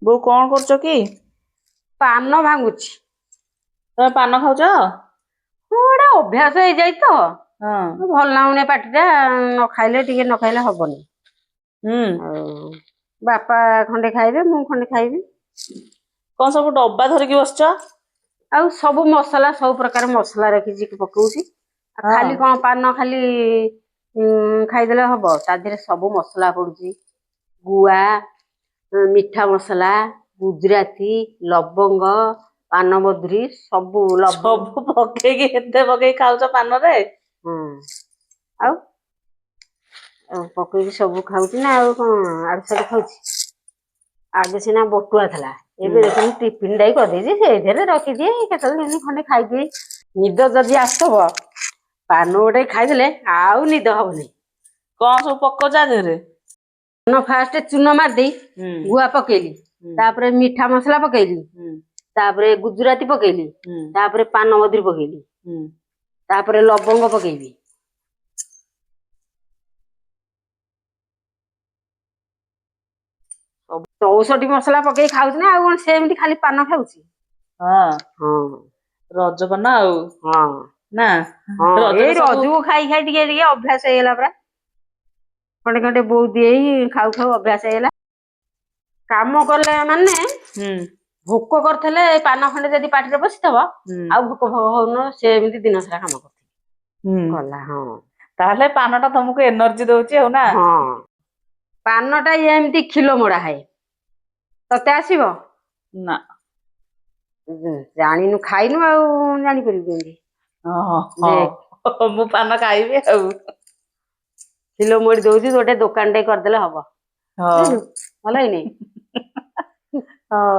ବୋଉ କଣ କରୁଛ କି? ପାନ ଭାଙ୍ଗୁଛି। ତମେ ପାନ ଖାଉଛ? ଗୋଟେ ଅଭ୍ୟାସ ହେଇଯାଇଛି ତ ହଁ। ଭଲ ଲାଗୁନି ପାଟିଟା ନ ଖାଇଲେ ଟିକେ ନ ଖାଇଲେ ହବନି। ହୁଁ। ଆଉ ବାପା ଖଣ୍ଡେ ଖାଇବେ ମୁଁ ଖଣ୍ଡେ ଖାଇବି। କଣ ସବୁ ଡବା ଧରିକି ବସିଛ? ଆଉ ସବୁ ମସଲା ସବୁ ପ୍ରକାର ମସଲା ରଖିଛି ପକଉଛି ଆଉ ହଁ। ଖାଲି କଣ ପାନ ଖାଲି ଖାଇଦେଲେ ହବ ତା ଦେହରେ ସବୁ ମସଲା ପଡୁଛି। ଗୁଆ, ମିଠା ମସଲା, ଗୁଜୁରାତି, ଲବଙ୍ଗ, ପାନମଧୁରୀ ସବୁ ସବୁ ପକେଇକି ଏତେ ପକେଇକି ଖାଉଛ ପାନରେ? ହୁଁ ଆଉ ପକେଇକି ସବୁ ଖାଉଛି ନା ଆଉ କଣ ଆଡୁ ସାଡୁ ଖାଉଛି। ଆଗେ ସିନା ବଟୁଆ ଥିଲା ହୁଁ। ଏବେ ଦେଖୁନୁ ଟିଫିନ ଟାଏ କରିଦେଇଛି ସେଇଥିରେ ରଖିଦିଏ କେତେବେଳେ କେମିତି ଖଣ୍ଡେ ଖାଇଦିଏ। ନିଦ ଯଦି ଆସିଥିବ ପାନ ଗୋଟେ ଖାଇଦେଲେ ଆଉ ନିଦ ହବନି। କଣ ସବୁ ପକାଉଛ ଆ ଦେହରେ? ପାନ ଫାଷ୍ଟ ଚୂନ ମାରିଦେଇ ହୁଁ ଗୁଆ ପକେଇଲି ହୁଁ ତାପରେ ମିଠା ମସଲା ପକେଇଲି ହୁଁ ତାପରେ ଗୁଜୁରାତି ପକେଇଲି ହୁଁ ତାପରେ ପାନମଧୁରୀ ପକେଇଲି ହୁଁ। ତାପରେ ଲବଙ୍ଗ ପକେଇବି। 64 ମସଲା ପକେଇକି ଖାଉଛି ନା ଆଉ କଣ ସେମିତି ଖାଲି ପାନ ଖାଉଛି। ହଁ ହଁ ରଜପାନ ଆଉ ହଁ ନା ହଁ ଏଇ ରଜରେ ସବୁ ରଜକୁ ଖାଇ ଖାଇ ଟିକେ ଟିକେ ଅଭ୍ୟାସ ହେଇଗଲା ପରା ଖଣ୍ଡେ ଖଣ୍ଡେ ବୋଉ ଦିଏଇ ଖାଉ ଖାଉ ଅଭ୍ୟାସ ହେଇଗଲା। କାମ କଲେ ମାନେ ହୁଁ ଭୋକ କରିଥିଲେ ପାନ ଖଣ୍ଡେ ଯଦି ପାଟିରେ ପଶିଥିବ ହୁଁ ଆଉ ଭୋକ ଫୋକ ହଉନ ସେ ଏମିତି ଦିନ ସାରା କାମ କରୁ ହୁଁ ଗଲା ହଁ। ତାହେଲେ ପାନ ଟା ତମକୁ ଏନର୍ଜି ଦଉଛି ଆଉ ନା? ହଁ ପାନଟା ଏମିତି ଖିଲ ମୋଡା ହଏ ତତେ ଆସିବ? ନା। ଜାଣିନୁ ଖାଇନୁ ଆଉ ଜାଣିପାରିବୁ କେମିତି? ଓ ଦେଖ ହଁ ମୁଁ ପାନ ଖାଇବି ଆଉ। ଖିଲ ମୋଡି ଦଉଛି ଗୋଟେ ଦୋକାନ ଟେ କରିଦେଲେ ହବ ହଁ ବୁଝିଲୁ ଭଲ ହେଇନି? ହଁ।